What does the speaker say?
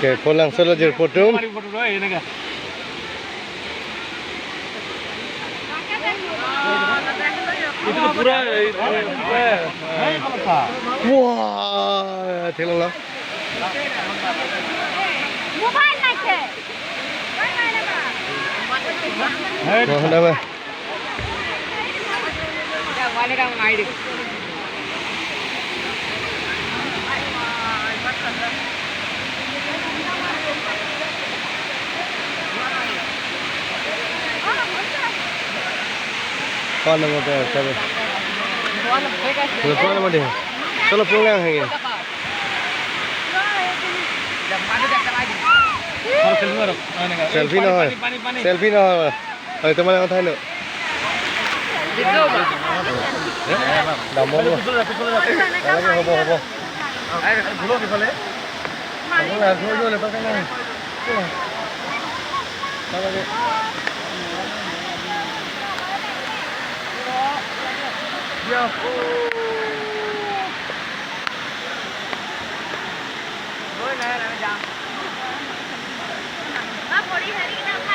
Oke, pulang selajur potom. Itu pura Wah, tengok lah. Mobile नहीं थे Wah, dah mah. वाले का ID Con là một cái con là một điểm. Chलो pulang है ये. Selfie ना हो. Selfie ना हो. अरे तुम्हारे कौन था no? Damai lu. Lagi hobo hobo. Ayo, dulu di sana. Dulu lepas kan. Lagi. Ya. आप बड़ी हरी ना